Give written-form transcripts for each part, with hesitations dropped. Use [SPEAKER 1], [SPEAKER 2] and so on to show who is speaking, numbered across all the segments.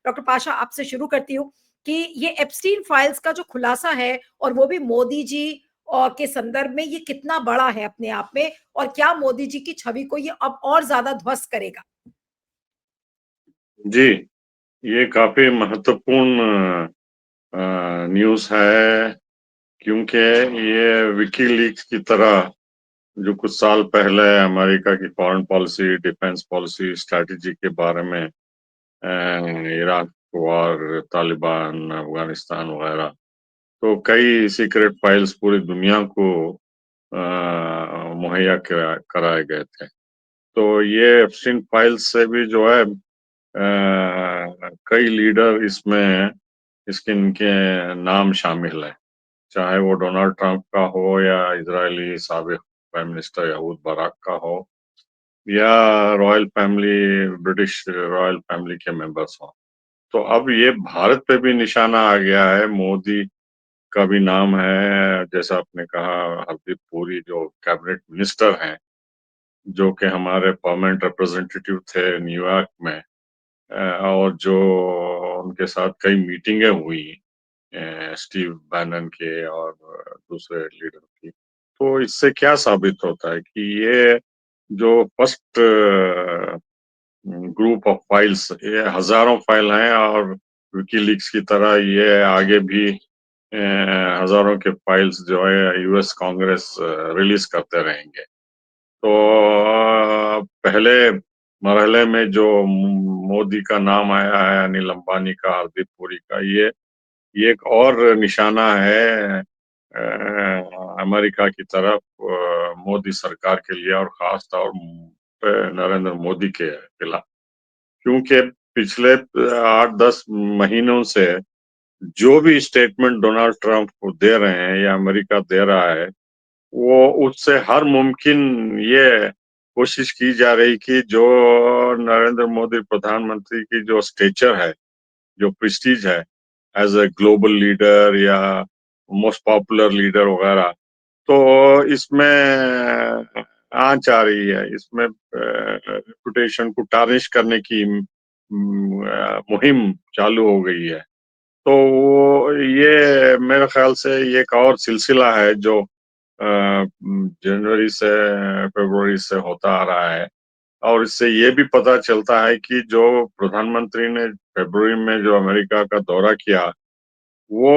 [SPEAKER 1] Doctor Pasha आपसे शुरू करती हूँ कि ये एप्स्टीन फाइल्स का जो खुलासा है और वो भी मोदी जी के संदर्भ में, ये कितना बड़ा है अपने आप में, और क्या मोदी जी की छवि को ये अब और ज्यादा ध्वस्त करेगा?
[SPEAKER 2] जी, ये काफी महत्वपूर्ण न्यूज़ है, क्योंकि ये विकीलीक्स की तरह जो कुछ साल पहले अमेरिका की foreign policy, defence policy, strategy के बारे में इराक वॉर, तालिबान, अफगानिस्तान वगैरह, तो कई सीक्रेट फाइल्स पूरी दुनिया को मुहैया कराए गए थे। तो ये एप्स्टीन फाइल्स से भी जो है कई लीडर इसमें इसके इनके नाम शामिल है, चाहे वो डोनाल्ड ट्रंप का हो या इजरायली साबिक प्राइम मिनिस्टर यहूद बाराक का हो या royal family, British royal family के मेंबर्स हो। तो अब ये भारत पे भी निशाना आ गया है। मोदी का भी नाम है, जैसा आपने कहा, हरदीप पुरी जो कैबिनेट मिनिस्टर हैं, जो कि हमारे परमानेंट रिप्रेजेंटेटिव थे न्यूयॉर्क में, और जो उनके साथ कई मीटिंगें हुई स्टीव बैनन के और दूसरे लीडर की। तो इससे क्या साबित होता है कि ये जो फर्स्ट ग्रुप ऑफ फाइल्स, ये हजारों फाइल हैं, और विकीलीक्स की तरह ये आगे भी हजारों के फाइल्स जो है यूएस कांग्रेस रिलीज करते रहेंगे। तो पहले मरहले में जो मोदी का नाम आया है, अनिल अंबानी का, हरदीप पुरी का, ये एक और निशाना है अमेरिका की तरफ मोदी सरकार के लिए, और खास तौर पे नरेंद्र मोदी के खिलाफ। क्योंकि पिछले 8-10 महीनों से जो भी स्टेटमेंट डोनाल्ड ट्रंप को दे रहे हैं या अमेरिका दे रहा है, वो उससे हर मुमकिन ये कोशिश की जा रही कि जो नरेंद्र मोदी प्रधानमंत्री की जो स्टेचर है, जो प्रेस्टीज है एज ए ग्लोबल लीडर या मोस्ट पॉपुलर लीडर वगैरह, तो इसमें आंच आ रही है, इसमें रेपुटेशन को टार्निश करने की मुहिम चालू हो गई है। तो ये मेरे ख्याल से ये एक और सिलसिला है जो जनवरी से फरवरी से होता आ रहा है, और इससे ये भी पता चलता है कि जो प्रधानमंत्री ने फरवरी में जो अमेरिका का दौरा किया, वो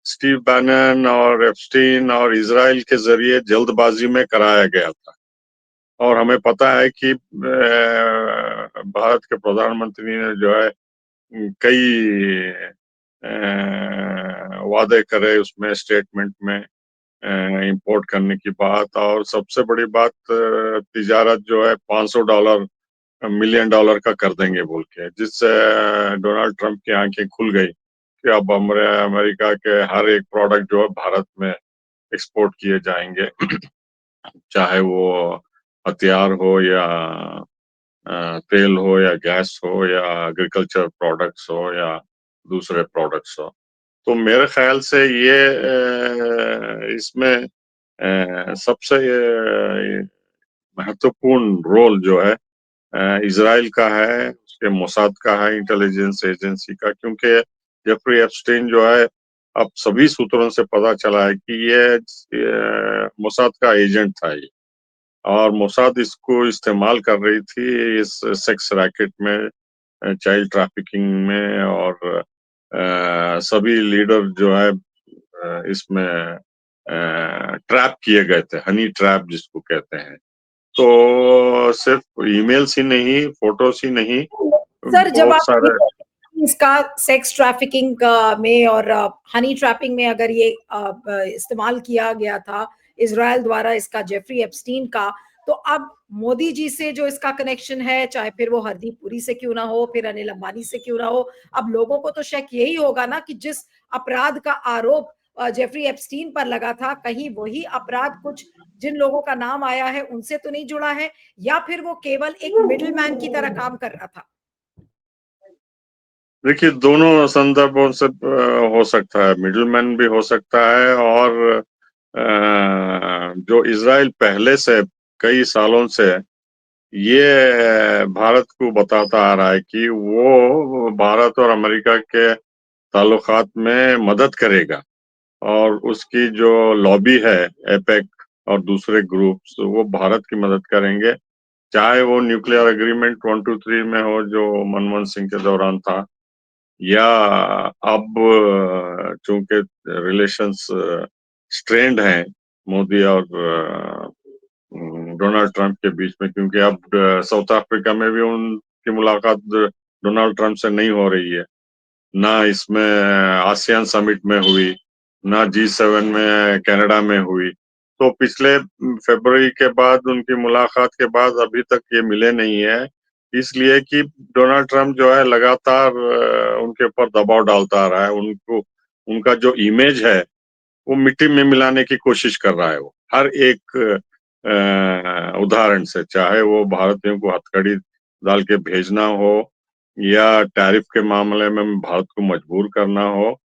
[SPEAKER 2] स्टीव बैनन और एप्स्टीन और इजराइल के जरिए जल्दबाजी में कराया गया था। और हमें पता है कि भारत के प्रधानमंत्री ने जो है कई वादे करे उसमें, स्टेटमेंट में इंपोर्ट करने की बात, और सबसे बड़ी बात तिजारत जो है $500 मिलियन डॉलर का कर देंगे बोल के, जिससे डोनाल्ड ट्रंप की आंखें खुल गई कि अब अमेरिका के हर एक प्रोडक्ट जो है भारत में एक्सपोर्ट किए जाएंगे, चाहे वो हथियार हो या तेल हो या गैस हो या एग्रीकल्चर प्रोडक्ट्स हो या दूसरे प्रोडक्ट्स हो। तो मेरे ख्याल से ये इसमें सबसे महत्वपूर्ण रोल जो है इजराइल का है, उसके मोसाद का है, इंटेलिजेंस एजेंसी का, क्योंकि जेफरी एप्स्टीन जो है, अब सभी सूत्रों से पता चला है कि ये मोसाद का एजेंट था ये, और मोसाद इसको इस्तेमाल कर रही थी इस सेक्स रैकेट में, चाइल्ड ट्रैफिकिंग में, और सभी लीडर जो है इसमें ट्रैप किए गए थे, हनी ट्रैप जिसको कहते हैं। तो सिर्फ ईमेल्स ही नहीं, फोटोस ही नहीं,
[SPEAKER 1] सर, जब
[SPEAKER 2] बहुत
[SPEAKER 1] आप ये
[SPEAKER 2] सारे।
[SPEAKER 1] इसका सेक्स ट्रैफिकिंग में और हनी ट्रैपिंग में अगर ये इस्तेमाल किया गया था इजराइल द्वारा इसका, जेफरी एप्स्टीन का, तो अब मोदी जी से जो इसका कनेक्शन है, चाहे फिर वो हरदीप पुरी से क्यों ना हो, फिर अनिल अंबानी से क्यों ना हो, अब लोगों को तो शक यही होगा ना कि जिस अपराध का आरोप जेफरी एप्स्टीन पर लगा था, कहीं वही अपराध कुछ जिन लोगों का नाम आया है उनसे तो नहीं जुड़ा है, या फिर वो केवल एक मिडिल मैन की तरह काम कर रहा था?
[SPEAKER 2] देखिए, दोनों संदर्भों से हो सकता है, मिडिलमैन भी हो सकता है, और जो इजराइल पहले से कई सालों से ये भारत को बताता आ रहा है कि वो भारत और अमेरिका के ताल्लुकात में मदद करेगा और उसकी जो लॉबी है एपेक और दूसरे ग्रुप्स वो भारत की मदद करेंगे, चाहे वो न्यूक्लियर एग्रीमेंट 123 में हो जो मनमोहन सिंह के दौरान था, या अब चूंकि रिलेशंस स्ट्रेन्ड हैं मोदी और डोनाल्ड ट्रंप के बीच में, क्योंकि अब साउथ अफ्रीका में भी उनकी मुलाकात डोनाल्ड ट्रंप से नहीं हो रही है, ना इसमें आसियान समिट में हुई, ना G7 में कनाडा में हुई। तो पिछले फरवरी के बाद उनकी मुलाकात के बाद अभी तक ये मिले नहीं है, इसलिए कि डोनाल्ड ट्रंप जो है लगातार उनके ऊपर दबाव डालता रहा है, उनको उनका जो इमेज है वो मिट्टी में मिलाने की कोशिश कर रहा है वो हर एक उदाहरण से, चाहे वो भारतीयों को हथकड़ी डाल के भेजना हो, या टैरिफ के मामले में भारत को मजबूर करना हो,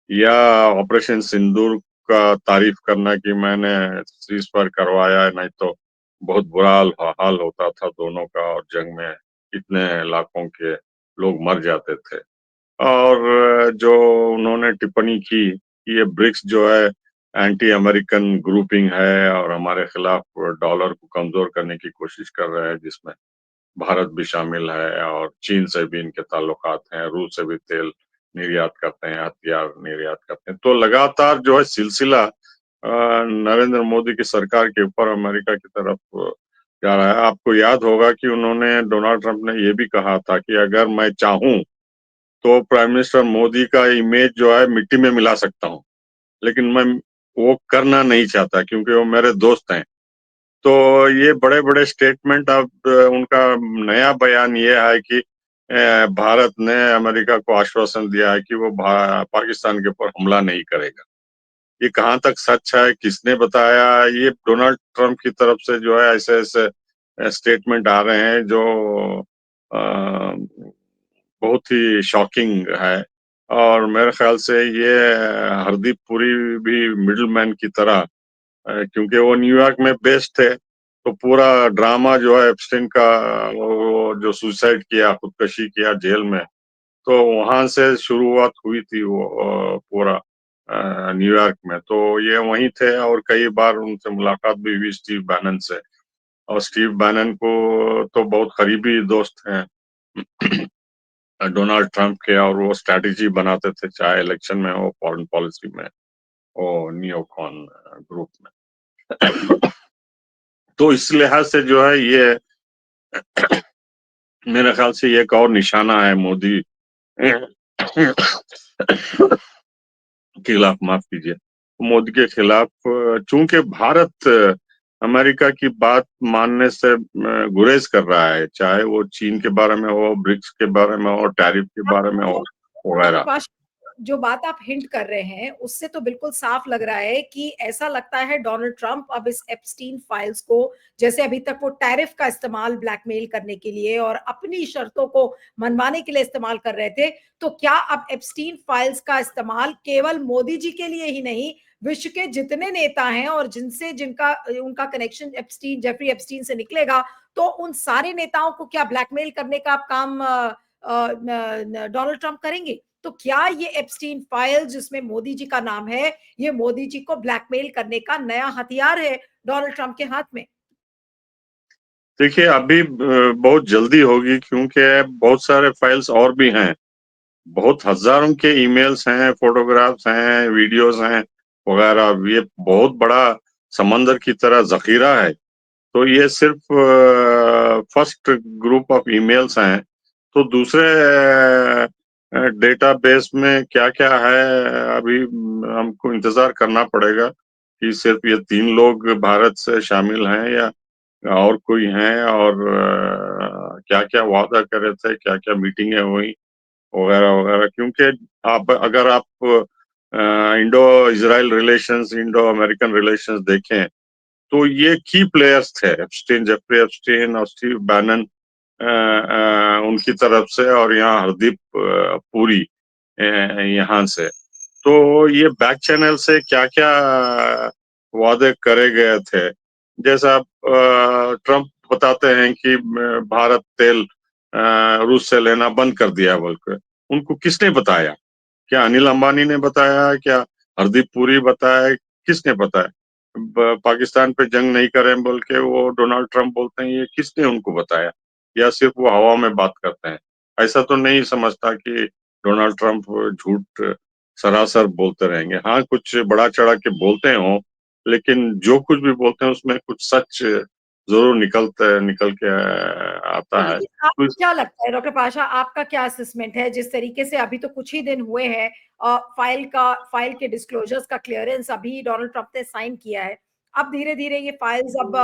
[SPEAKER 2] या ऑपरेशन सिंदूर का तारीफ करना कि मैंने सीज फायर करवाया है, नहीं तो बहुत बुरा हाल होता था दोनों का और जंग में इतने लाखों के लोग मर जाते थे। और जो उन्होंने टिप्पणी की कि ये ब्रिक्स जो है एंटी अमेरिकन ग्रुपिंग है और हमारे खिलाफ डॉलर को कमजोर करने की कोशिश कर रहे हैं, जिसमें भारत भी शामिल है और चीन से भी इनके ताल्लुकात हैं, रूस से भी तेल निर्यात करते हैं, हथियार निर्यात करते हैं। तो लगातार जो है सिलसिला नरेंद्र मोदी की सरकार के ऊपर अमेरिका की तरफ जा रहा है। आपको याद होगा कि उन्होंने डोनाल्ड ट्रंप ने ये भी कहा था कि अगर मैं चाहूं तो प्राइम मिनिस्टर मोदी का इमेज जो है मिट्टी में मिला सकता हूँ, लेकिन मैं वो करना नहीं चाहता क्योंकि वो मेरे दोस्त हैं। तो ये बड़े-बड़े स्टेटमेंट अब उनका नया बयान ये है कि भारत ने अमेरिका को आश्वासन दिया है कि वो पाकिस्तान के ऊपर हमला नहीं करेगा। ये कहाँ तक सच है, किसने बताया? ये डोनाल्ड ट्रंप की तरफ से जो है ऐसे-ऐसे स्टेटमेंट आ रहे हैं जो अ, बहुत ही शॉकिंग है और मेरे ख्याल से ये हरदीप पुरी भी मिडलमैन की तरह क्योंकि वो न्यूयॉर्क में बेस्ड थे, तो पूरा ड्रामा जो है एप्स्टाइन का वो जो सुसाइड किया, खुदकुशी किया जेल में, तो वहाँ से शुरुआत हुई थी वो पूरा न्यूयॉर्क में। तो ये वहीं थे और कई बार उनसे मुलाकात भी हुई स्टीव बैनन से और स्टीव बैनन को तो बहुत करीबी दोस्त हैं डोनाल्ड ट्रंप के और वो स्ट्रैटेजी बनाते थे, चाहे इलेक्शन में हो, फॉरेन पॉलिसी में हो, नियोकॉन ग्रुप में। तो इस लिहाज से जो है ये मेरे ख्याल से ये एक और निशाना है मोदी के खिलाफ, माफ कीजिए, मोदी के खिलाफ, चूंकि भारत अमेरिका की बात मानने से गुरेज कर रहा है, चाहे वो चीन के बारे में हो, ब्रिक्स के बारे में हो, टैरिफ के बारे में हो वगैरह।
[SPEAKER 1] जो बात आप हिंट कर रहे हैं उससे तो बिल्कुल साफ लग रहा है कि ऐसा लगता है डोनाल्ड ट्रंप अब इस एप्स्टीन फाइल्स को, जैसे अभी तक वो टैरिफ का इस्तेमाल ब्लैकमेल करने के लिए और अपनी शर्तों को मनवाने के लिए इस्तेमाल कर रहे थे, तो क्या अब एप्स्टीन फाइल्स का इस्तेमाल केवल मोदी जी के लिए ही नहीं, विश्व के जितने नेता हैं और जिनका उनका कनेक्शन एप्स्टीन जेफरी एप्स्टीन से निकलेगा, तो उन सारे नेताओं को क्या ब्लैकमेल करने का काम डोनाल्ड ट्रंप करेंगे? तो क्या ये एप्स्टीन फाइल जिसमें मोदी जी का नाम है, ये मोदी जी को ब्लैकमेल करने का नया हथियार है डोनाल्ड ट्रंप के हाथ में?
[SPEAKER 2] देखिए अभी बहुत जल्दी होगी क्योंकि बहुत सारे फाइल्स और भी हैं, बहुत हजारों के ईमेल्स हैं, फोटोग्राफ्स हैं, वीडियोस हैं वगैरह। ये बहुत बड़ा समंदर की तरह जखीरा है। तो ये सिर्फ फर्स्ट ग्रुप ऑफ ईमेल्स हैं, तो दूसरे डेटाबेस में क्या-क्या है अभी हमको इंतजार करना पड़ेगा कि सिर्फ ये 3 लोग भारत से शामिल हैं या और कोई हैं और क्या-क्या वादा करे थे, क्या-क्या मीटिंगें हुई वगैरह-वगैरह। क्योंकि आप अगर आप Indo Israel relations, Indo American relations देखें तो ये की प्लेयर्स थे एप्स्टीन, जेफरी एप्स्टीन और स्टीव बैनन उनकी तरफ से और यहाँ हरदीप पुरी यहाँ से। तो ये बैक चैनल से क्या-क्या वादे करे गए थे, जैसा ट्रंप बताते हैं कि भारत तेल रूस से लेना बंद कर दिया बोलकर। उनको किसने बताया? क्या अनिल अंबानी ने बताया? क्या हरदीप पुरी बताया? किसने बताया? पाकिस्तान पे जंग नहीं करें बोल के वो डोनाल्ड ट्रंप बोलते हैं, ये किसने उनको बताया? या सिर्फ वो हवा में बात करते हैं? ऐसा तो नहीं समझता कि डोनाल्ड ट्रंप झूठ सरासर बोलते रहेंगे। हाँ, कुछ बढ़ा चढ़ा के बोलते हों, लेकिन जो कुछ भी बोलते हैं उसमें कुछ सच जरूर निकल के
[SPEAKER 1] तो
[SPEAKER 2] आता है।
[SPEAKER 1] लेकिन
[SPEAKER 2] तो
[SPEAKER 1] आपको क्या लगता है डॉक्टर पाशा, आपका क्या असेसमेंट है जिस तरीके से अभी तो कुछ ही दिन हुए हैं, फाइल के डिस्क्लोजर्स का क्लियरेंस अभी डोनाल्ड ट्रंप ने साइन किया है, अब धीरे धीरे ये फाइल्स अब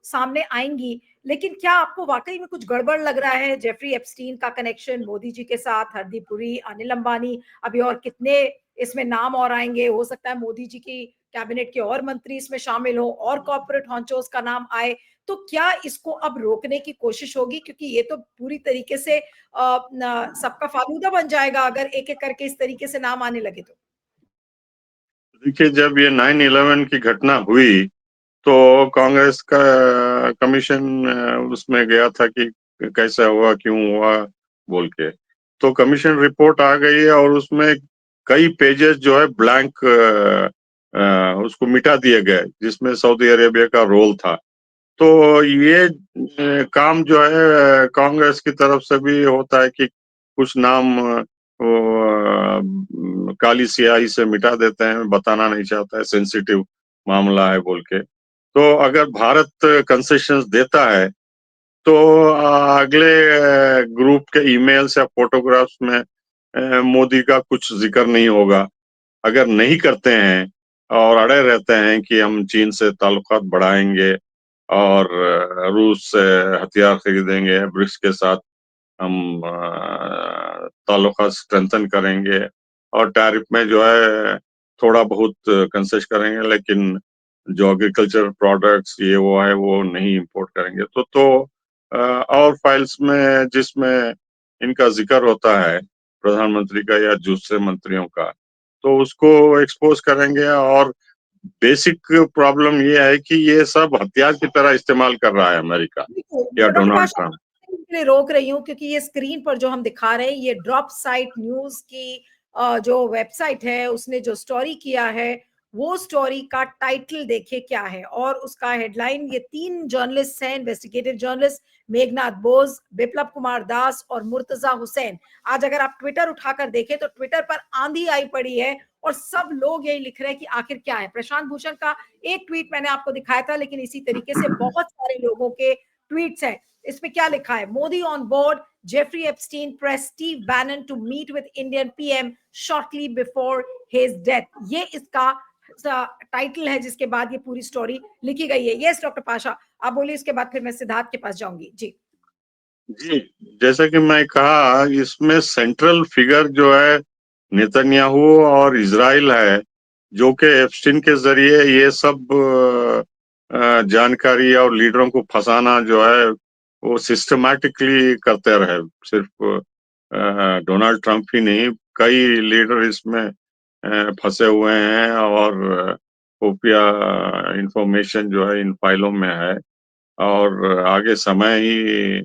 [SPEAKER 1] सामने आएंगी, लेकिन क्या आपको वाकई में कुछ गड़बड़ लग रहा है? जेफरी एप्स्टीन का कनेक्शन मोदी जी के साथ, हरदीप पुरी, अनिल अंबानी, अभी और कितने इसमें नाम और आएंगे, हो सकता है मोदी जी की कैबिनेट के और मंत्री इसमें शामिल हो और कॉर्पोरेट हॉन्चोस का नाम आए, तो क्या इसको अब रोकने की कोशिश होगी? क्योंकि ये तो पूरी तरीके से सबका फालूदा बन जाएगा अगर एक एक करके इस तरीके से नाम आने लगे तो।
[SPEAKER 2] देखिए, जब ये 9/11 की घटना हुई तो कांग्रेस का कमीशन उसमें गया था कि कैसा हुआ, क्यों हुआ बोल के। तो कमीशन रिपोर्ट आ गई है और उसमें कई पेजेस जो है ब्लैंक उसको मिटा दिए गए, जिसमें सऊदी अरेबिया का रोल था। तो ये काम जो है कांग्रेस की तरफ से भी होता है कि कुछ नाम काली स्याही से मिटा देते हैं, बताना नहीं चाहता है, सेंसिटिव मामला है बोल के। तो अगर भारत कंसेशंस देता है तो अगले ग्रुप के ईमेल्स या फोटोग्राफ्स में मोदी का कुछ जिक्र नहीं होगा। अगर नहीं करते हैं और अड़े रहते हैं कि हम चीन से ताल्लुकात बढ़ाएंगे और रूस से हथियार खरीदेंगे, ब्रिक्स के साथ हम ताल्लुकात स्ट्रेंथन करेंगे और टैरिफ में जो है थोड़ा बहुत कंसेस करेंगे, लेकिन जो एग्रीकल्चर प्रोडक्ट्स ये वो है वो नहीं इंपोर्ट करेंगे। और फाइल्स में जिसमें इनका जिक्र होता है प्रधानमंत्री का या दूसरे मंत्रियों का, तो उसको एक्सपोज करेंगे। और बेसिक प्रॉब्लम ये है कि ये सब हथियार की तरह इस्तेमाल कर रहा है अमेरिका या
[SPEAKER 1] डॉक्टर
[SPEAKER 2] डोनाल्ड
[SPEAKER 1] पाशा,
[SPEAKER 2] ट्रंप।
[SPEAKER 1] के लिए रोक रही हूँ क्योंकि ये स्क्रीन पर जो हम दिखा रहे हैं ये ड्रॉप साइट न्यूज की जो वेबसाइट है उसने जो स्टोरी किया है, वो स्टोरी का टाइटल देखिए क्या है और उसका हेडलाइन, ये तीन जर्नलिस्ट हैं, इन्वेस्टिगेटिव जर्नलिस्ट, मेघनाथ बोस, बिप्लब कुमार दास और मुर्तजा हुसैन। आज अगर आप ट्विटर उठाकर देखें तो ट्विटर पर आंधी आई पड़ी है और सब लोग यही लिख रहे हैं कि आखिर क्या है। प्रशांत भूषण का एक ट्वीट मैंने आपको दिखाया था, लेकिन इसी तरीके से बहुत सारे लोगों के ट्वीट्स हैं। इसमें क्या लिखा है? Modi on board, Jeffrey Epstein press Steve Bannon to meet with Indian PM shortly before his death. ये इसका टाइटल है जिसके बाद ये पूरी स्टोरी लिखी गई है। यस डॉक्टर पाशा, आप बोलिए, इसके बाद फिर मैं सिद्धार्थ के पास जाऊंगी। जी
[SPEAKER 2] जी, जैसा कि मैं कहा, इसमें सेंट्रल फिगर जो है नेतन्याहू और इजराइल है, जो कि एप्स्टीन के जरिए ये सब जानकारी और लीडरों को फंसाना जो है वो सिस्टमैटिकली करते रहे। सिर्फ डोनाल्ड ट्रंप ही नहीं, कई लीडर इसमें फंसे हुए हैं और खुफिया इंफॉर्मेशन जो है इन फाइलों में है। और आगे समय ही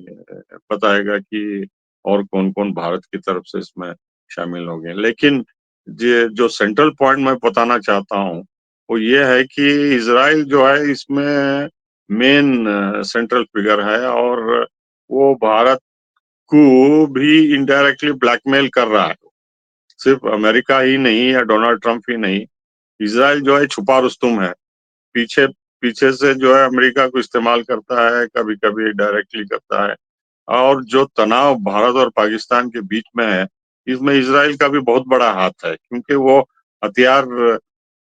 [SPEAKER 2] बताएगा कि और कौन-कौन भारत की तरफ से इसमें शामिल हो गए। लेकिन ये जो सेंट्रल पॉइंट मैं बताना चाहता हूँ, वो ये है कि इज़राइल जो है इसमें मेन सेंट्रल फिगर है और वो भारत को भी इनडायरेक्टली ब्लैकमेल कर रहा है। सिर्फ अमेरिका ही नहीं या डोनाल्ड ट्रंप ही नहीं, इज़राइल जो है छुपा रुस्तुम है। पीछे पीछे से जो है अमेरिका को इस्तेमाल करता है, कभी-कभी डायरेक्टली करता है। और जो तनाव भारत और पाकिस्तान के बीच में है, इसमें इज़राइल का भी बहुत बड़ा हाथ है, क्योंकि वो हथियार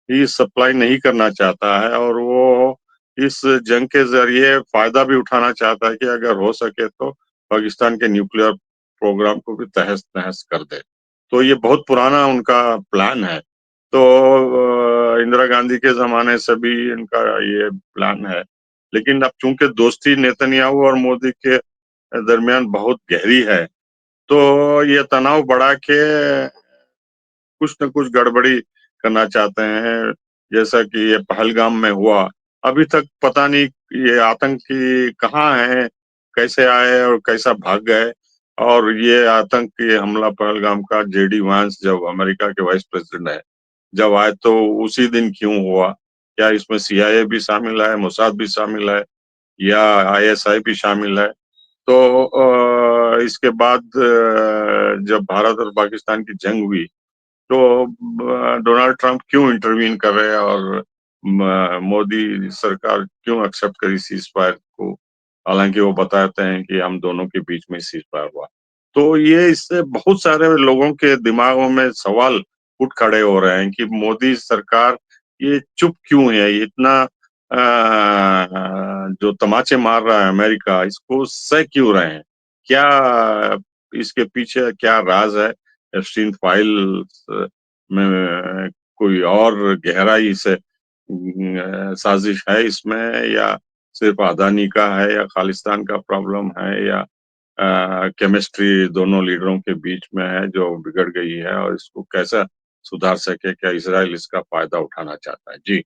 [SPEAKER 2] ही सप्लाई नहीं करना चाहता है और वो इस जंग के ज़रिए फ़ायदा भी उठाना चाहता है कि अगर हो सके तो पाकिस्तान के न्यूक्लियर प्रोग्राम को भी तहस-नहस कर दे। तो ये बहुत पुराना उनका प्लान है। तो इंदिरा गांधी के ज़माने से भी इनका ये प्लान है। लेकिन अब चूँकि दोस्ती नेतन्याहू और मोदी के दरमियान बहुत गहरी है, तो ये तनाव बढ़ा के कुछ न कुछ गड़बड़ी करना चाहते हैं, जैसा कि ये पहलगाम में हुआ। अभी तक पता नहीं ये आतंकी कहाँ हैं, कैसे आए और कैसा भाग गए? और ये आतंकी हमला पहलगाम का जेडी वांस जब अमेरिका के वाइस प्रेसिडेंट है, जब आए तो उसी दिन क्यों हुआ? क्या इसमें सीआईए भी शामिल है, मोसाद भी शामिल है या आईएसआई भी शामिल है? तो इसके बाद जब भारत और पाकिस्तान की जंग हुई तो डोनाल्ड ट्रंप क्यों इंटरवीन कर रहे हैं और मोदी सरकार क्यों एक्सेप्ट करी सीज फायर को? हालांकि वो बताते हैं कि हम दोनों के बीच में सीज फायर हुआ। तो ये इससे बहुत सारे लोगों के दिमागों में सवाल उठ खड़े हो रहे हैं कि मोदी सरकार ये चुप क्यों है? ये इतना जो तमाचे मार रहा है अमेरिका, इसको सह क्यों रहे हैं? क्या इसके पीछे क्या राज है? एप्स्टीन फाइल्स में कोई और गहराई से साजिश है इसमें या सिर्फ अदानी का है या खालिस्तान का प्रॉब्लम है या केमिस्ट्री दोनों लीडरों के बीच में है जो बिगड़ गई है और इसको कैसा सुधार सके? क्या इज़राइल इसका फ़ायदा उठाना चाहता है? जी।